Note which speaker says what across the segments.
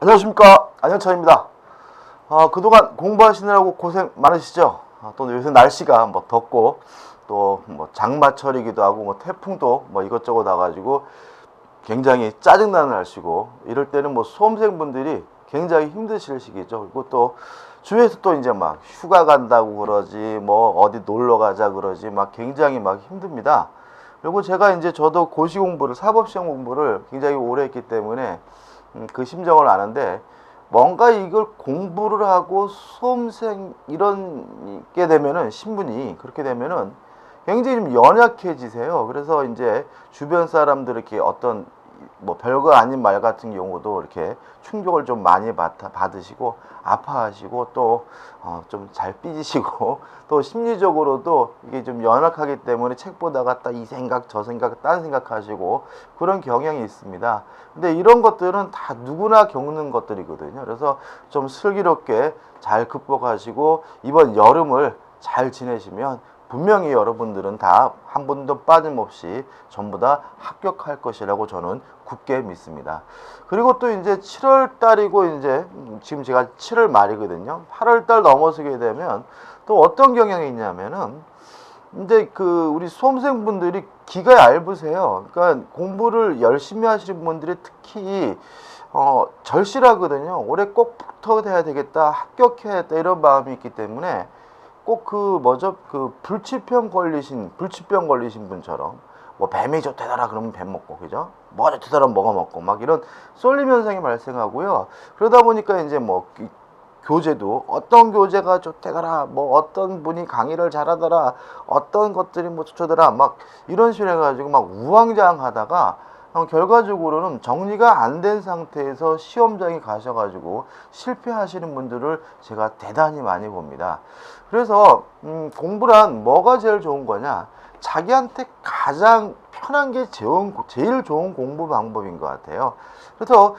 Speaker 1: 안녕하십니까, 안현찬입니다. 그동안 공부하시느라고 고생 많으시죠? 또 요새 날씨가 뭐 덥고 또 뭐 장마철이기도 하고 뭐 태풍도 뭐 이것저것 와가지고 굉장히 짜증나는 날씨고, 이럴 때는 뭐 수험생분들이 굉장히 힘드실 시기죠. 그리고 또 주위에서 또 이제 막 휴가 간다고 그러지, 뭐 어디 놀러 가자 그러지, 막 굉장히 막 힘듭니다. 그리고 제가 이제 저도 고시 공부를, 사법시험 공부를 굉장히 오래 했기 때문에 그 심정을 아는데, 뭔가 이걸 공부를 하고 수험생 이런 게 되면은, 신분이 그렇게 되면은 굉장히 좀 연약해지세요. 그래서 이제 주변 사람들 이렇게 어떤 뭐 별거 아닌 말 같은 경우도 이렇게 충격을 좀 많이 받으시고 아파하시고, 또 좀 잘 삐지시고 또 심리적으로도 이게 좀 연약하기 때문에 책 보다가 딱 이 생각 저 생각 딴 생각하시고 그런 경향이 있습니다. 근데 이런 것들은 다 누구나 겪는 것들이거든요. 그래서 좀 슬기롭게 잘 극복하시고 이번 여름을 잘 지내시면 분명히 여러분들은 다 한 번도 빠짐없이 전부 다 합격할 것이라고 저는 굳게 믿습니다. 그리고 또 이제 7월 달이고, 이제 지금 제가 7월 말이거든요. 8월 달 넘어서게 되면 또 어떤 경향이 있냐면은, 이제 그 우리 수험생분들이 기가 얇으세요. 그러니까 공부를 열심히 하시는 분들이 특히 절실하거든요. 올해 꼭 붙어야 되겠다, 합격해야 돼, 이런 마음이 있기 때문에 꼭 그 뭐죠, 그 불치병 걸리신 분처럼 뭐 뱀이 좋대더라 그러면 뱀 먹고, 그죠? 뭐가 좋대더라 먹어 먹고, 막 이런 쏠림 현상이 발생하고요. 그러다 보니까 이제 뭐 교재도 어떤 교재가 좋대더라, 뭐 어떤 분이 강의를 잘하더라, 어떤 것들이 뭐 좋더라, 막 이런 식으로 해가지고 막 우왕좌왕하다가 결과적으로는 정리가 안 된 상태에서 시험장에 가셔가지고 실패하시는 분들을 제가 대단히 많이 봅니다. 그래서 공부란 뭐가 제일 좋은 거냐? 자기한테 가장 편한 게 제일 좋은 공부 방법인 것 같아요. 그래서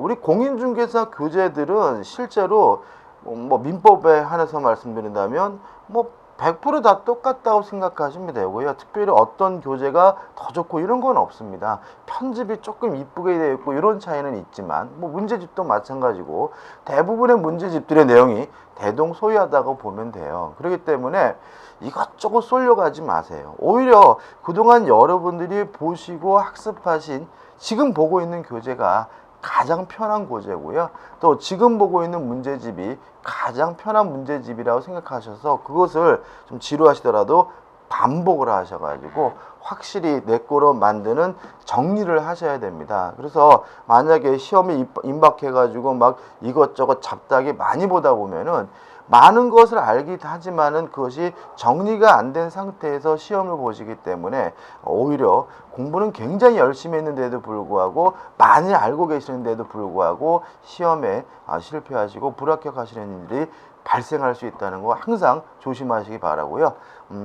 Speaker 1: 우리 공인중개사 교재들은 실제로 뭐 민법에 한해서 말씀드린다면 뭐 100%다 똑같다고 생각하시면 되고요. 특별히 어떤 교재가 더 좋고 이런 건 없습니다. 편집이 조금 이쁘게 되어 있고 이런 차이는 있지만, 뭐 문제집도 마찬가지고 대부분의 문제집들의 내용이 대동소이하다고 보면 돼요. 그렇기 때문에 이것저것 쏠려가지 마세요. 오히려 그동안 여러분들이 보시고 학습하신, 지금 보고 있는 교재가 가장 편한 교재고요. 또 지금 보고 있는 문제집이 가장 편한 문제집이라고 생각하셔서 그것을 좀 지루하시더라도 반복을 하셔가지고 확실히 내 거로 만드는 정리를 하셔야 됩니다. 그래서 만약에 시험에 임박해가지고 막 이것저것 잡다하게 많이 보다 보면은 많은 것을 알긴 하지만은 그것이 정리가 안 된 상태에서 시험을 보시기 때문에 오히려 공부는 굉장히 열심히 했는데도 불구하고, 많이 알고 계시는데도 불구하고 시험에 실패하시고 불합격하시는 일이 발생할 수 있다는 거 항상 조심하시기 바라고요.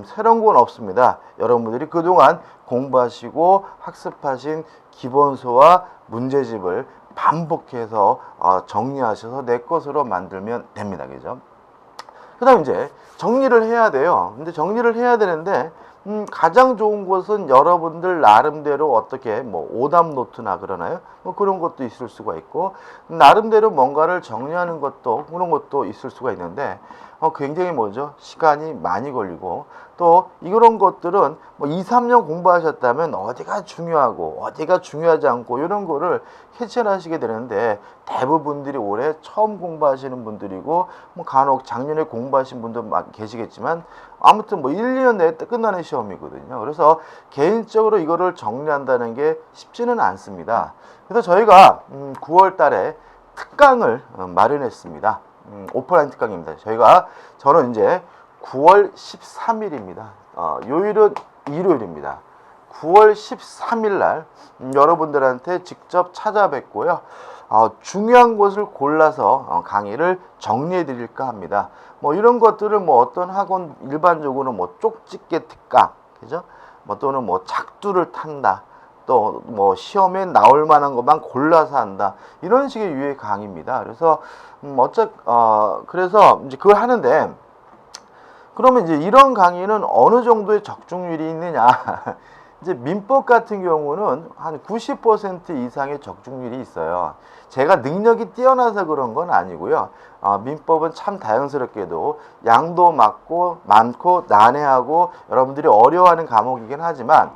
Speaker 1: 새로운 건 없습니다. 여러분들이 그동안 공부하시고 학습하신 기본서와 문제집을 반복해서 정리하셔서 내 것으로 만들면 됩니다. 그죠? 그 다음 이제 정리를 해야 돼요. 근데 정리를 해야 되는데 가장 좋은 것은 여러분들 나름대로 어떻게 뭐 오답 노트나 그러나요? 뭐 그런 것도 있을 수가 있고, 나름대로 뭔가를 정리하는 것도, 그런 것도 있을 수가 있는데 굉장히 뭐죠? 시간이 많이 걸리고, 또 이런 것들은 뭐 2, 3년 공부하셨다면 어디가 중요하고 어디가 중요하지 않고 이런 거를 캐치하시게 되는데, 대부분들이 올해 처음 공부하시는 분들이고 뭐 간혹 작년에 공부하신 분도 계시겠지만 아무튼 뭐 1, 2년 내에 끝나는 시험이거든요. 그래서 개인적으로 이거를 정리한다는 게 쉽지는 않습니다. 그래서 저희가 9월 달에 특강을 마련했습니다. 오프라인 특강입니다. 저는 이제 9월 13일입니다. 요일은 일요일입니다. 9월 13일 날 여러분들한테 직접 찾아뵙고요. 중요한 것을 골라서 강의를 정리해 드릴까 합니다. 뭐 이런 것들을 뭐 어떤 학원 일반적으로 뭐 쪽집게 특강, 그죠? 뭐 또는 뭐 작두를 탄다, 또 뭐 시험에 나올 만한 것만 골라서 한다, 이런 식의 유의 강의입니다. 그래서 그래서 이제 그걸 하는데, 그러면 이제 이런 강의는 어느 정도의 적중률이 있느냐? 이제 민법 같은 경우는 한 90% 이상의 적중률이 있어요. 제가 능력이 뛰어나서 그런 건 아니고요. 민법은 참 다행스럽게도 양도 많고 난해하고 여러분들이 어려워하는 과목이긴 하지만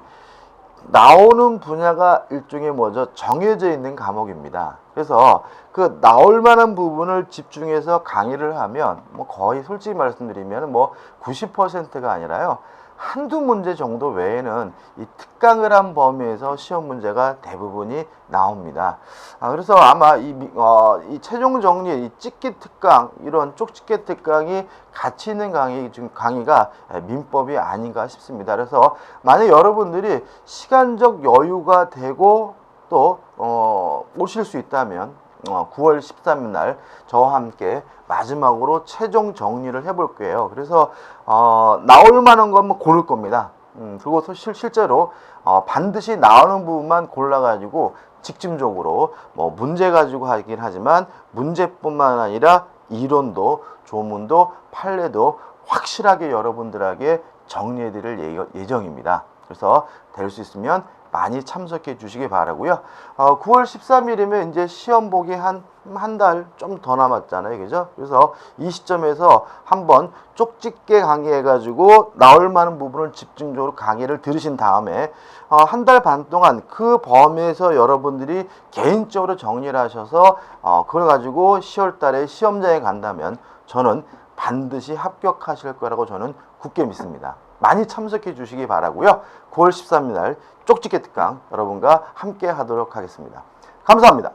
Speaker 1: 나오는 분야가 일종의 정해져 있는 과목입니다. 그래서 그 나올 만한 부분을 집중해서 강의를 하면 거의 솔직히 말씀드리면 90%가 아니라요. 한두 문제 정도 외에는 이 특강을 한 범위에서 시험 문제가 대부분이 나옵니다. 그래서 아마 이 최종 정리, 이 찍기 특강, 이런 쪽집게 특강이 가치 있는 강의가 민법이 아닌가 싶습니다. 그래서 만약 여러분들이 시간적 여유가 되고 또 오실 수 있다면 9월 13일 날 저와 함께 마지막으로 최종 정리를 해볼 거예요. 그래서 나올 만한 거 한번 고를 겁니다. 그리고 실제로 반드시 나오는 부분만 골라가지고 직접적으로 문제 가지고 하긴 하지만 문제뿐만 아니라 이론도 조문도 판례도 확실하게 여러분들에게 정리해 드릴 예정입니다. 그래서 될 수 있으면 많이 참석해 주시기 바라고요. 9월 13일이면 이제 시험 보기 한 달 좀 더 남았잖아요. 그죠? 그래서 이 시점에서 한번 쪽집게 강의해 가지고 나올 만한 부분을 집중적으로 강의를 들으신 다음에 한 달 반 동안 그 범위에서 여러분들이 개인적으로 정리를 하셔서 그걸 가지고 10월 달에 시험장에 간다면 저는 반드시 합격하실 거라고 저는 굳게 믿습니다. 많이 참석해 주시기 바라고요. 9월 13일 날 쪽집게 특강 여러분과 함께 하도록 하겠습니다. 감사합니다.